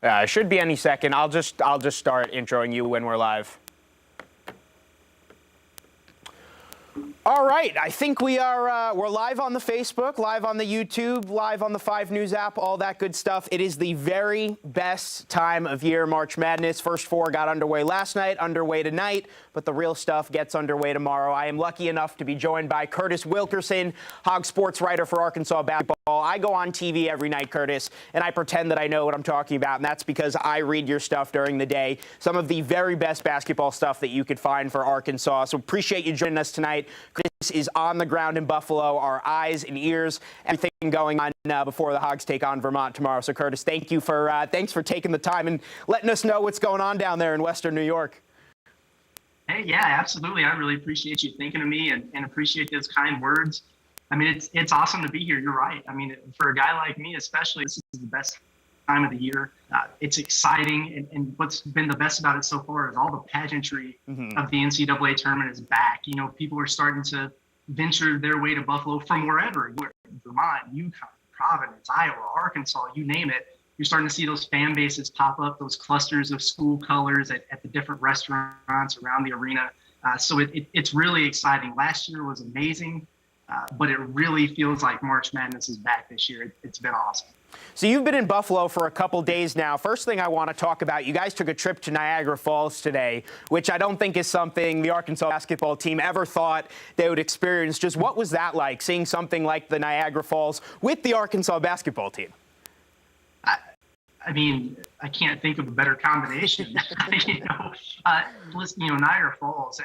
It should be any second. I'll just start introing you when we're live. All right, I think we're live on the Facebook, live on the YouTube, live on the 5 News app, all that good stuff. It is the very best time of year, March Madness. First 4 got underway last night, underway tonight, but the real stuff gets underway tomorrow. I am lucky enough to be joined by Curtis Wilkerson, HawgSports writer for Arkansas basketball. I go on TV every night, Curtis, and I pretend that I know what I'm talking about, and that's because I read your stuff during the day, some of the very best basketball stuff that you could find for Arkansas. So appreciate you joining us tonight. Curtis is on the ground in Buffalo, our eyes and ears, everything going on before the Hogs take on Vermont tomorrow. So, Curtis, thanks for taking the time and letting us know what's going on down there in Western New York. Hey, yeah, absolutely. I really appreciate you thinking of me and appreciate those kind words. I mean, it's awesome to be here. You're right. I mean, for a guy like me, especially, this is the best time of the year. It's exciting, and what's been the best about it so far is all the pageantry of the NCAA tournament is back. You know, people are starting to venture their way to Buffalo from wherever, Vermont, UConn, Providence, Iowa, Arkansas, you name it. You're starting to see those fan bases pop up, those clusters of school colors at the different restaurants around the arena. So it's really exciting. Last year was amazing, but it really feels like March Madness is back this year. It's been awesome. So you've been in Buffalo for a couple days now. First thing I want to talk about, you guys took a trip to Niagara Falls today, which I don't think is something the Arkansas basketball team ever thought they would experience. Just what was that like, seeing something like the Niagara Falls with the Arkansas basketball team? I mean, I can't think of a better combination. Listen, Niagara Falls,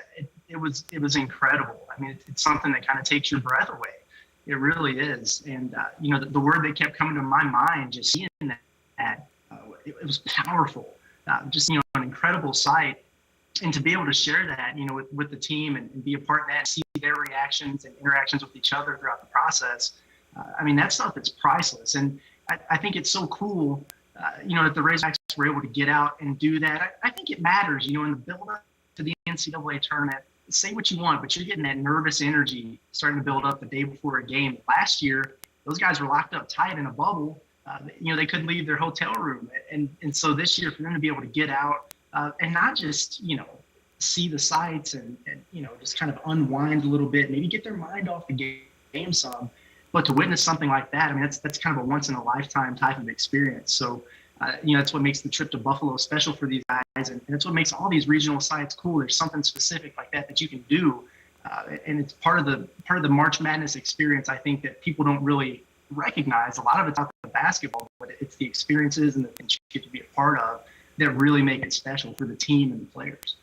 it was incredible. I mean, it's something that kind of takes your breath away. It really is. And, the word that kept coming to my mind, just seeing that, it was powerful, just, an incredible sight. And to be able to share that, with the team and be a part of that, see their reactions and interactions with each other throughout the process. That stuff is priceless. And I think it's so cool, that the Razorbacks were able to get out and do that. I think it matters, in the build-up to the NCAA tournament. Say what you want, but you're getting that nervous energy starting to build up the day before a game. Last year, those guys were locked up tight in a bubble. They couldn't leave their hotel room. And so this year, for them to be able to get out and not just, see the sights and just kind of unwind a little bit, maybe get their mind off the game some, but to witness something like that, that's kind of a once-in-a-lifetime type of experience. So, that's what makes the trip to Buffalo special for these guys, and that's what makes all these regional sites cool. There's something specific like that you can do, and it's part of the March Madness experience. I think that people don't really recognize. A lot of it's not the basketball, but it's the experiences and the things you get to be a part of that really make it special for the team and the players.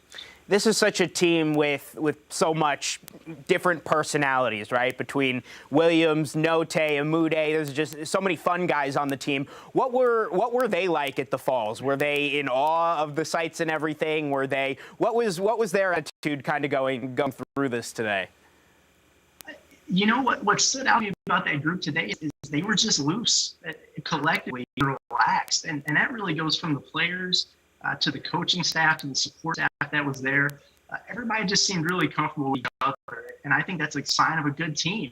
This is such a team with so much different personalities, right? Between Williams, Note, Amude, there's just so many fun guys on the team. What were they like at the Falls? Were they in awe of the sights and everything? What was their attitude kind of going through this today? What stood out to me about that group today is they were just loose, collectively relaxed, and that really goes from the players to the coaching staff, to the support staff that was there. Everybody just seemed really comfortable with each other, and I think that's a sign of a good team.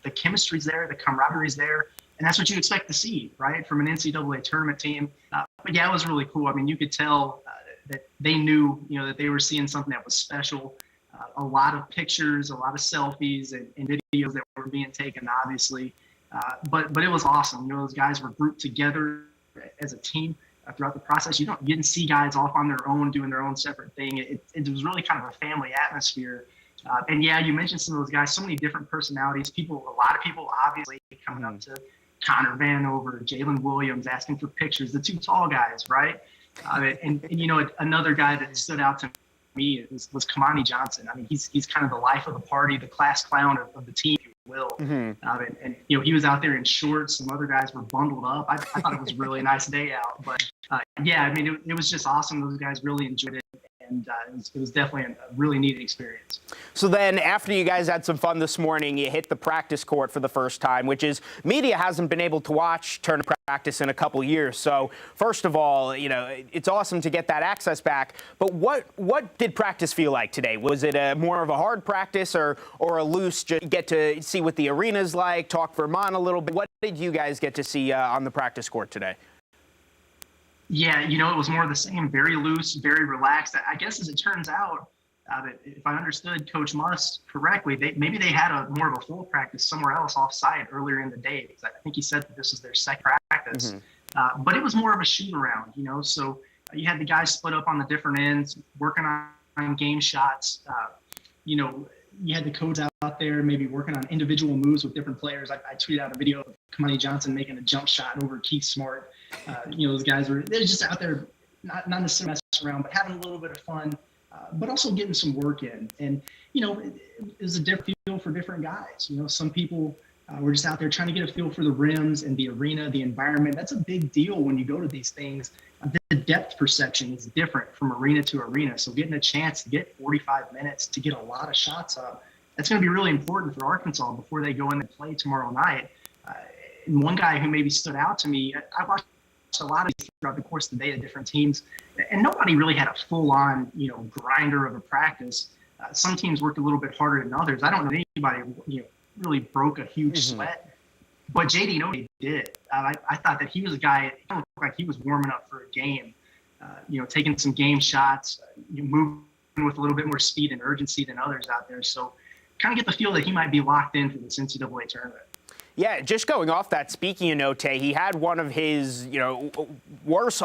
The chemistry's there, the camaraderie's there, and that's what you expect to see, right, from an NCAA tournament team. But yeah, it was really cool. You could tell that they knew, that they were seeing something that was special. A lot of pictures, a lot of selfies and videos that were being taken, obviously. But it was awesome. Those guys were grouped together as a team throughout the process. You didn't see guys off on their own doing their own separate thing. It was really kind of a family atmosphere. And yeah, you mentioned some of those guys, so many different personalities. A lot of people obviously coming up to Connor Vanover, Jalen Williams, asking for pictures, the two tall guys, right? And another guy that stood out to me was Kamani Johnson. He's kind of the life of the party, the class clown of the team, if you will. And he was out there in shorts. Some other guys were bundled up. I thought it was a really nice day out. But it was just awesome. Those guys really enjoyed it. And it was definitely a really neat experience. So then after you guys had some fun this morning, you hit the practice court for the first time, which is media hasn't been able to watch tournament practice in a couple years. So first of all, it's awesome to get that access back. But what did practice feel like today? Was it more of a hard practice or a loose, just get to see what the arena's like, talk Vermont a little bit? What did you guys get to see on the practice court today? Yeah, it was more of the same, very loose, very relaxed. I guess as it turns out, if I understood Coach Must correctly, maybe they had more of a full practice somewhere else off-site earlier in the day. Because I think he said that this was their second practice. But it was more of a shoot-around, So you had the guys split up on the different ends, working on game shots. You had the codes out there, maybe working on individual moves with different players. I tweeted out a video of Kamani Johnson making a jump shot over Keith Smart. Those guys they're just out there, not necessarily messing around, but having a little bit of fun, but also getting some work in. And, it was a different feel for different guys. Some people were just out there trying to get a feel for the rims and the arena, the environment. That's a big deal when you go to these things. The depth perception is different from arena to arena. So getting a chance to get 45 minutes to get a lot of shots up, that's going to be really important for Arkansas before they go in and play tomorrow night. And one guy who maybe stood out to me, I watched a lot of these throughout the course of the day of different teams, and nobody really had a full-on, grinder of a practice. Some teams worked a little bit harder than others. I don't know anybody, really broke a huge sweat. But JD Note did. I thought that he was a guy, it looked like he was warming up for a game, taking some game shots, moving with a little bit more speed and urgency than others out there. So kind of get the feel that he might be locked in for this NCAA tournament. Yeah, just going off that, speaking of Note, he had one of his, worst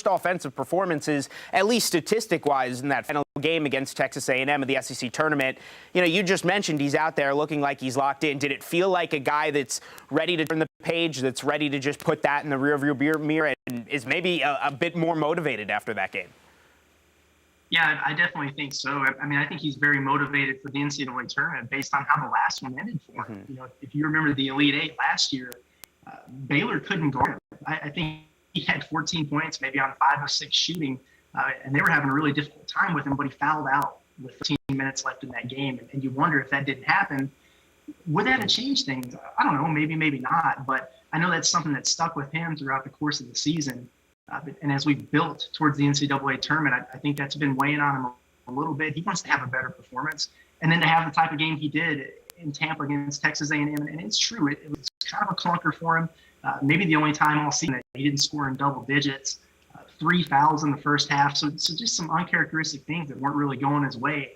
offensive performances, at least statistic-wise, in that final game against Texas A&M of the SEC tournament. You just mentioned he's out there looking like he's locked in. Did it feel like a guy that's ready to turn the page, that's ready to just put that in the rearview mirror and is maybe a bit more motivated after that game? Yeah, I definitely think so. I think he's very motivated for the NCAA tournament based on how the last one ended for him. If you remember the Elite Eight last year, Baylor couldn't guard him. I think he had 14 points, maybe on 5 of 6 shooting, and they were having a really difficult time with him, but he fouled out with 15 minutes left in that game. And you wonder if that didn't happen, would that have changed things? I don't know, maybe not, but I know that's something that stuck with him throughout the course of the season. And as we built towards the NCAA tournament, I think that's been weighing on him a little bit. He wants to have a better performance, and then to have the type of game he did in Tampa against Texas A&M. And it's true, it was kind of a clunker for him. Maybe the only time all season that he didn't score in double digits. 3 fouls in the first half, so just some uncharacteristic things that weren't really going his way.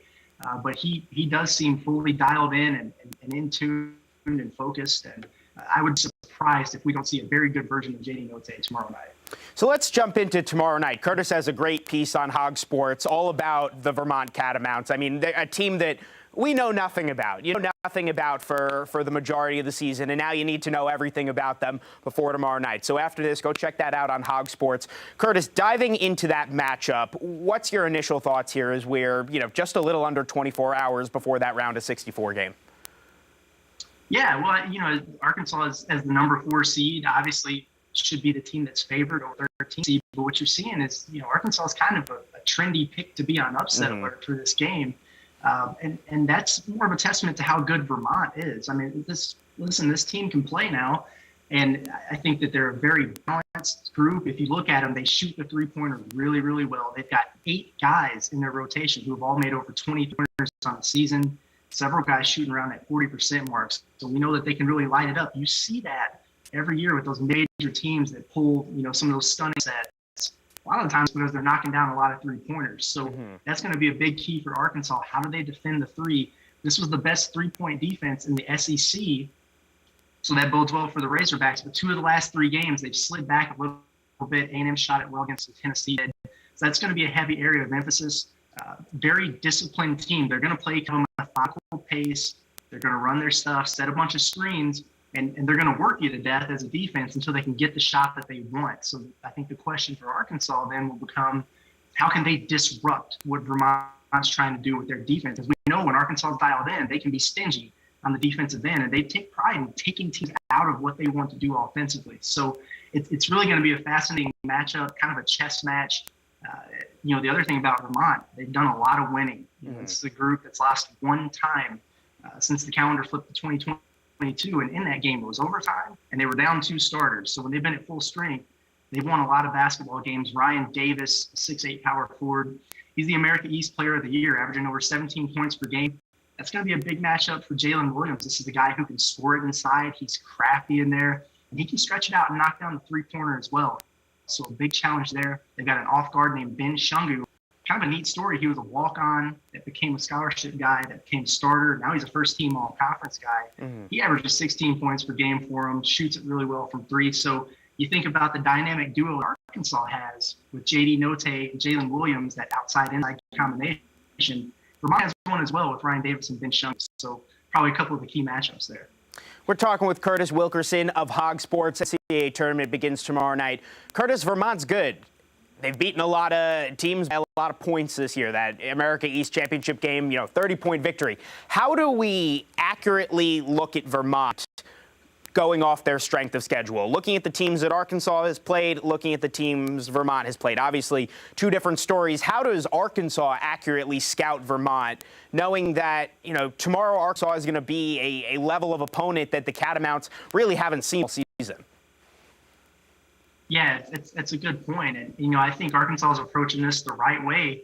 But he does seem fully dialed in and in tune and focused. And I would be surprised if we don't see a very good version of JD Note tomorrow night. So let's jump into tomorrow night. Curtis has a great piece on HawgSports all about the Vermont Catamounts. I mean, a team that we know nothing about. You know nothing about for the majority of the season, and now you need to know everything about them before tomorrow night. So after this, go check that out on HawgSports. Curtis, diving into that matchup, what's your initial thoughts here as we're, just a little under 24 hours before that round of 64 game? Yeah, well, Arkansas as the number 4 seed, obviously should be the team that's favored over 13 seed. But what you're seeing is, Arkansas is kind of a trendy pick to be on upset alert for this game. And that's more of a testament to how good Vermont is. I mean, this team can play now. And I think that they're a very balanced group. If you look at them, they shoot the three-pointer really, really well. They've got 8 guys in their rotation who have all made over 20 pointers on the season. Several guys shooting around that 40% mark. So we know that they can really light it up. You see that every year with those major teams that pull, some of those stunning sets. A lot of the times because they're knocking down a lot of three-pointers. So that's going to be a big key for Arkansas. How do they defend the three? This was the best three-point defense in the SEC. So that bodes well for the Razorbacks. But 2 of the last 3 games, they've slid back a little bit. A&M shot it well against the Tennessee. So that's going to be a heavy area of emphasis. Very disciplined team. They're going to play kind of a methodical pace. They're going to run their stuff, set a bunch of screens, and they're going to work you to death as a defense until they can get the shot that they want. So I think the question for Arkansas then will become, how can they disrupt what Vermont's trying to do with their defense? As we know, when Arkansas is dialed in, they can be stingy on the defensive end, and they take pride in taking teams out of what they want to do offensively. So it's really going to be a fascinating matchup, kind of a chess match. The other thing about Vermont, they've done a lot of winning. This is a group that's lost one time since the calendar flipped to 2022, and in that game it was overtime, and they were down 2 starters. So when they've been at full strength, they've won a lot of basketball games. Ryan Davis, 6'8" power forward, he's the America East Player of the Year, averaging over 17 points per game. That's going to be a big matchup for Jalen Williams. This is a guy who can score it inside. He's crafty in there, and he can stretch it out and knock down the three-pointer as well. So a big challenge there. They've got an off guard named Ben Shungu. Kind of a neat story. He was a walk-on that became a scholarship guy, that became a starter. Now he's a first-team all-conference guy. He averages 16 points per game for him, shoots it really well from three. So you think about the dynamic duo Arkansas has with J.D. Note and Jalen Williams, that outside-inside combination. Vermont has one as well with Ryan Davis and Ben Shungu. So probably a couple of the key matchups there. We're talking with Curtis Wilkerson of HawgSports. NCAA Tournament begins tomorrow night. Curtis, Vermont's good. They've beaten a lot of teams by a lot of points this year. That America East Championship game, 30-point victory. How do we accurately look at Vermont going off their strength of schedule? Looking at the teams that Arkansas has played, looking at the teams Vermont has played. Obviously, two different stories. How does Arkansas accurately scout Vermont, knowing that, tomorrow Arkansas is going to be a level of opponent that the Catamounts really haven't seen all season? Yeah, it's a good point. And, I think Arkansas is approaching this the right way,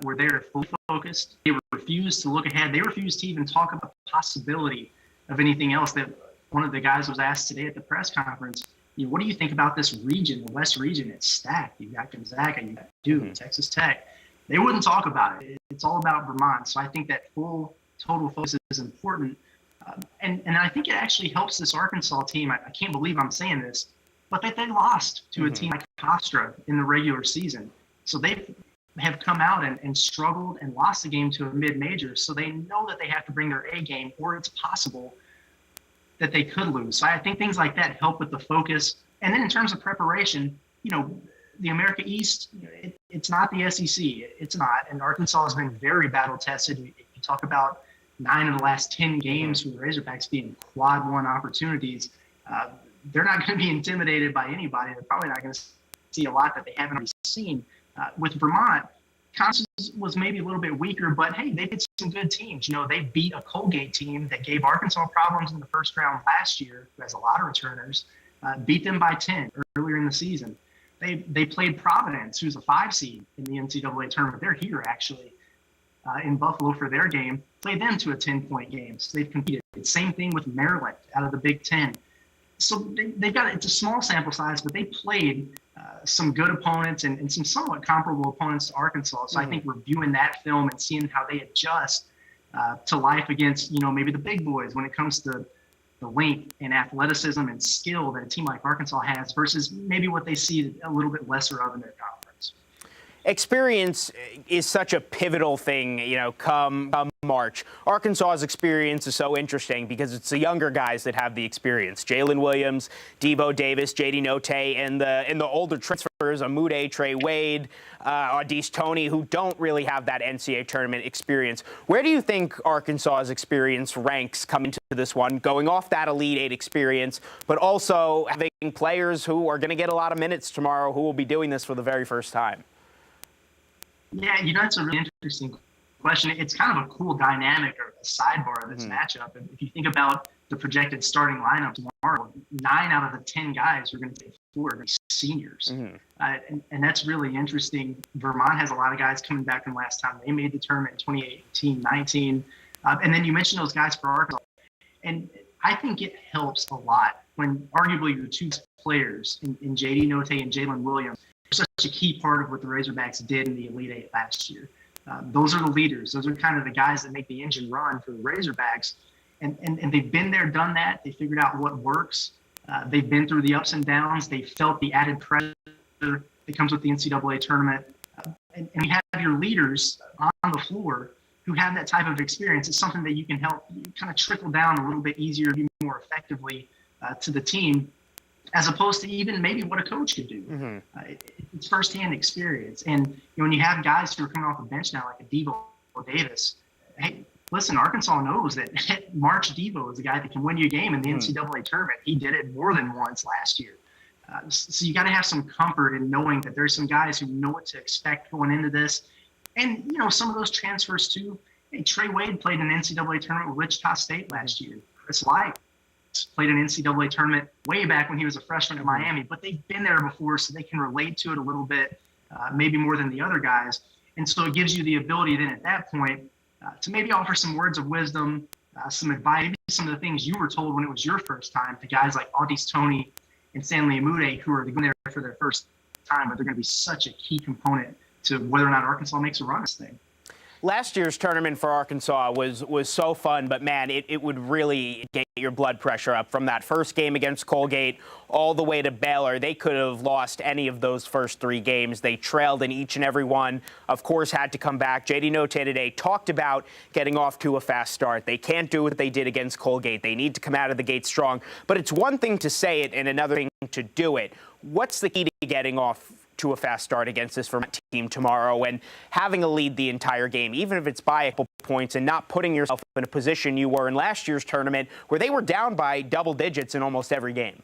where they're fully focused. They refuse to look ahead. They refuse to even talk about the possibility of anything else. That one of the guys was asked today at the press conference, what do you think about this region, the West region? It's stacked. You've got Gonzaga, you've got Duke, Texas Tech. They wouldn't talk about it. It's all about Vermont. So I think that full, total focus is important. And I think it actually helps this Arkansas team. I can't believe I'm saying this, but they lost to a team like Hofstra in the regular season. So they have come out and struggled and lost the game to a mid-major. So they know that they have to bring their A game, or it's possible that they could lose. So I think things like that help with the focus. And then in terms of preparation, the America East, it's not the SEC. It's not. And Arkansas has been very battle-tested. You talk about 9 of the last 10 games for the Razorbacks being quad one opportunities. They're not going to be intimidated by anybody. They're probably not going to see a lot that they haven't already seen. With Vermont, Constance was maybe a little bit weaker, but hey, they did some good teams. They beat a Colgate team that gave Arkansas problems in the first round last year, who has a lot of returners, beat them by 10 earlier in the season. They played Providence, who's a 5 seed in the NCAA tournament. They're here, actually, in Buffalo for their game, played them to a 10-point game. So they've competed. Same thing with Maryland out of the Big Ten. So they've got, it's a small sample size, but they played some good opponents and some somewhat comparable opponents to Arkansas. So I think reviewing that film and seeing how they adjust to life against, maybe the big boys when it comes to the length and athleticism and skill that a team like Arkansas has versus maybe what they see a little bit lesser of in their conference. Experience is such a pivotal thing, come March. Arkansas's experience is so interesting because it's the younger guys that have the experience. Jalen Williams, Debo Davis, J.D. Note, and the older transfers, Amude, Trey Wade, Audice Toney, who don't really have that NCAA tournament experience. Where do you think Arkansas's experience ranks coming to this one, going off that Elite Eight experience, but also having players who are going to get a lot of minutes tomorrow who will be doing this for the very first time? Yeah, that's a really interesting question. It's kind of a cool dynamic or a sidebar of this matchup. If you think about the projected starting lineup tomorrow, 9 out of the 10 guys are going to take 4 are seniors. And that's really interesting. Vermont has a lot of guys coming back from last time they made the tournament in 2018-19. And then you mentioned those guys for Arkansas. And I think it helps a lot when arguably your two players in J.D. Note and Jalen Williams are such a key part of what the Razorbacks did in the Elite Eight last year. Those are the leaders. Those are kind of the guys that make the engine run for the Razorbacks. And they've been there, done that. They figured out what works. They've been through the ups and downs. They felt the added pressure that comes with the NCAA tournament. And you have your leaders on the floor who have that type of experience. It's something that you can help kind of trickle down a little bit easier, more effectively to the team, as opposed to even maybe what a coach could do. It's firsthand experience. And when you have guys who are coming off the bench now, like a Debo Davis, hey, listen, Arkansas knows that March Debo is the guy that can win you a game in the NCAA tournament. He did it more than once last year. So you got to have some comfort in knowing that there's some guys who know what to expect going into this. And, some of those transfers too. Hey, Trey Wade played an NCAA tournament with Wichita State last year. Chris Light played an NCAA tournament way back when he was a freshman at Miami, but they've been there before, so they can relate to it a little bit, maybe more than the other guys. And so it gives you the ability then at that point to maybe offer some words of wisdom, some advice, maybe some of the things you were told when it was your first time to guys like Audice Toney and Stanley Amude, who are going there for their first time, but they're going to be such a key component to whether or not Arkansas makes a run this thing. Last year's tournament for Arkansas was so fun, but man, it would really get your blood pressure up from that first game against Colgate all the way to Baylor. They could have lost any of those first 3 games. They trailed in each and every one, of course, had to come back. JD Note today talked about getting off to a fast start. They can't do what they did against Colgate. They need to come out of the gate strong. But it's one thing to say it and another thing to do it. What's the key to getting off to a fast start against this Vermont team tomorrow and having a lead the entire game, even if it's by a couple points, and not putting yourself in a position you were in last year's tournament where they were down by double digits in almost every game?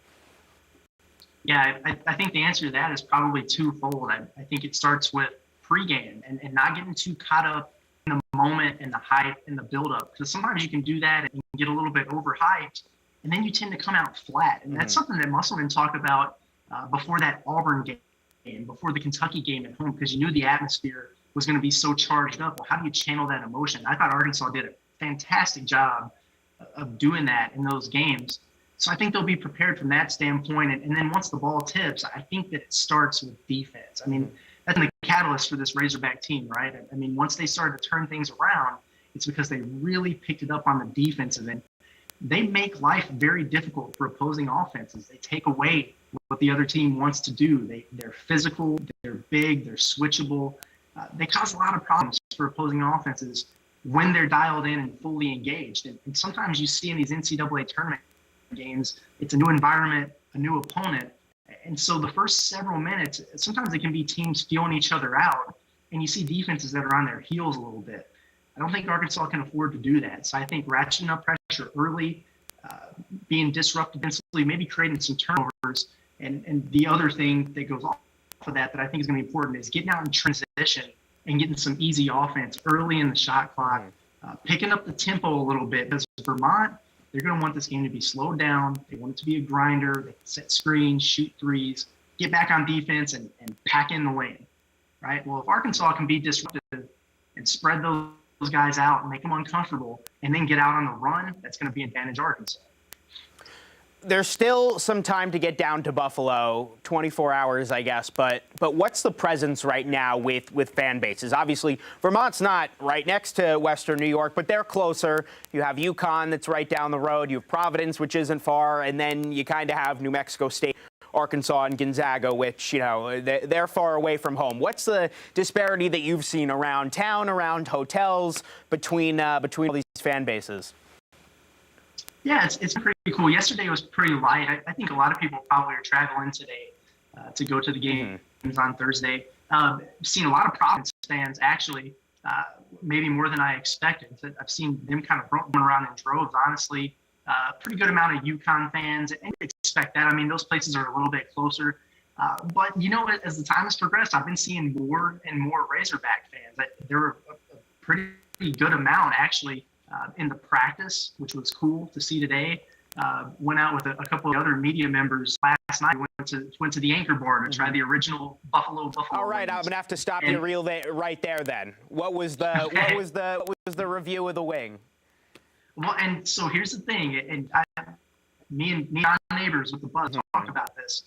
Yeah, I think the answer to that is probably twofold. I think it starts with pregame and not getting too caught up in the moment and the hype and the buildup, because sometimes you can do that and get a little bit overhyped, and then you tend to come out flat. And that's something that Musselman talked about before that Auburn game, before the Kentucky game at home, because you knew the atmosphere was going to be so charged up. Well, how do you channel that emotion? I thought Arkansas did a fantastic job of doing that in those games. So I think they'll be prepared from that standpoint. And then once the ball tips, I think that it starts with defense. I mean, that's the catalyst for this Razorback team, right? I mean, once they started to turn things around, it's because they really picked it up on the defensive end. They make life very difficult for opposing offenses. They take away what the other team wants to do. They're physical, they're big, they're switchable. They cause a lot of problems for opposing offenses when they're dialed in and fully engaged. And sometimes you see in these NCAA tournament games, it's a new environment, a new opponent. And so the first several minutes, sometimes it can be teams feeling each other out, and you see defenses that are on their heels a little bit. I don't think Arkansas can afford to do that. So I think ratcheting up pressure early, being disruptive defensively, maybe creating some turnovers. And the other thing that goes off of that I think is going to be important is getting out in transition and getting some easy offense early in the shot clock, picking up the tempo a little bit. Because Vermont, they're going to want this game to be slowed down. They want it to be a grinder. They can set screens, shoot threes, get back on defense, and pack in the lane, right? Well, if Arkansas can be disruptive and spread those guys out and make them uncomfortable and then get out on the run, that's going to be advantage Arkansas. There's still some time to get down to Buffalo, 24 hours, I guess. But what's the presence right now with fan bases? Obviously, Vermont's not right next to Western New York, but they're closer. You have UConn that's right down the road. You have Providence, which isn't far. And then you kind of have New Mexico State, Arkansas, and Gonzaga, which, they're far away from home. What's the disparity that you've seen around town, around hotels, between all these fan bases? Yeah, it's pretty cool. Yesterday was pretty light. I think a lot of people probably are traveling today to go to the games on Thursday. I've seen a lot of Providence fans, actually, maybe more than I expected. I've seen them kind of roaming around in droves, honestly. Pretty good amount of UConn fans, and I expect that. I mean, those places are a little bit closer. But, as the time has progressed, I've been seeing more and more Razorback fans. There were a pretty good amount, actually, in the practice, which was cool to see today. Went out with a couple of other media members last night. Went to the Anchor Bar to try the original Buffalo. All right, I'm gonna have to stop you right there. Then, what was the what was the review of the wing? Well, and so here's the thing, and me and our neighbors with the Buzz talked about this.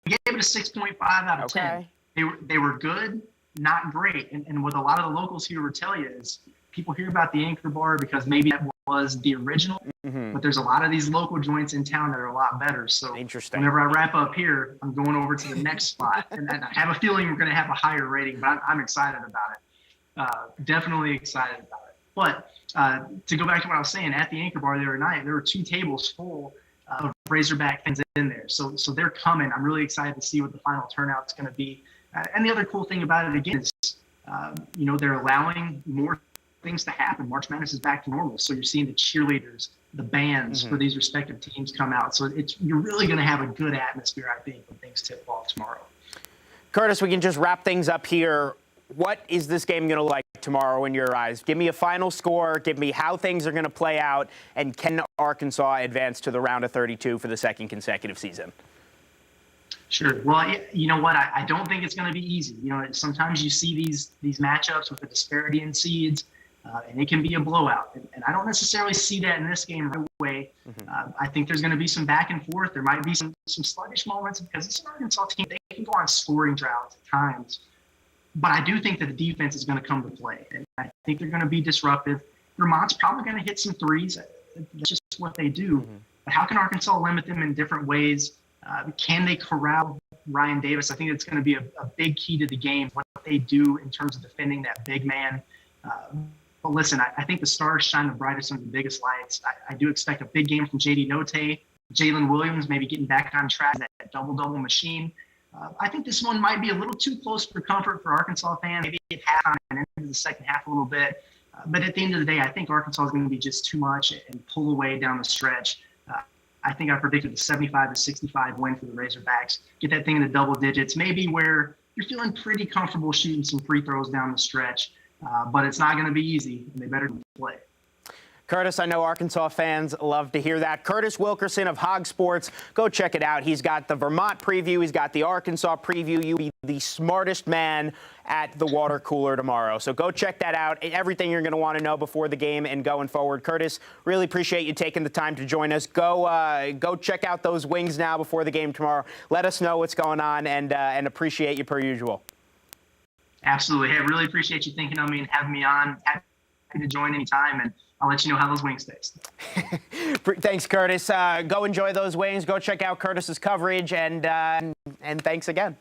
We gave it a 6.5 out of 10. They were good, not great, and what a lot of the locals here would tell you is, people hear about the Anchor Bar because maybe that was the original, but there's a lot of these local joints in town that are a lot better. So whenever I wrap up here, I'm going over to the next spot. And I have a feeling we're going to have a higher rating, but I'm excited about it. Definitely excited about it. But to go back to what I was saying, at the Anchor Bar the other night, there were 2 tables full of Razorback fans in there. So they're coming. I'm really excited to see what the final turnout's going to be. And the other cool thing about it, again, is, they're allowing more things to happen. March Madness is back to normal, so you're seeing the cheerleaders, the bands for these respective teams come out. So you're really going to have a good atmosphere, I think, when things tip off tomorrow. Curtis, we can just wrap things up here. What is this game going to look like tomorrow in your eyes? Give me a final score. Give me how things are going to play out, and can Arkansas advance to the round of 32 for the second consecutive season? Sure. Well, you know what? I don't think it's going to be easy. Sometimes you see these matchups with the disparity in seeds. and it can be a blowout. And I don't necessarily see that in this game right away. I think there's going to be some back and forth. There might be some sluggish moments because it's an Arkansas team. They can go on scoring droughts at times. But I do think that the defense is going to come to play. And I think they're going to be disruptive. Vermont's probably going to hit some threes. That's just what they do. But how can Arkansas limit them in different ways? Can they corral Ryan Davis? I think it's going to be a big key to the game, what they do in terms of defending that big man. But listen, I think the stars shine the brightest under the biggest lights. I do expect a big game from J.D. Note, Jalen Williams maybe getting back on track, that double-double machine. I think this one might be a little too close for comfort for Arkansas fans. Maybe at halftime and into the second half a little bit. But at the end of the day, I think Arkansas is going to be just too much and pull away down the stretch. I think I predicted a 75-65 win for the Razorbacks. Get that thing in the double digits, maybe where you're feeling pretty comfortable shooting some free throws down the stretch. But it's not going to be easy, and they better play. Curtis, I know Arkansas fans love to hear that. Curtis Wilkerson of HawgSports, go check it out. He's got the Vermont preview. He's got the Arkansas preview. You'll be the smartest man at the water cooler tomorrow. So go check that out. Everything you're going to want to know before the game and going forward. Curtis, really appreciate you taking the time to join us. Go check out those wings now before the game tomorrow. Let us know what's going on, and appreciate you per usual. Absolutely. Hey, I really appreciate you thinking of me and having me on. Happy to join anytime, and I'll let you know how those wings taste. Thanks, Curtis. Go enjoy those wings. Go check out Curtis's coverage, and thanks again.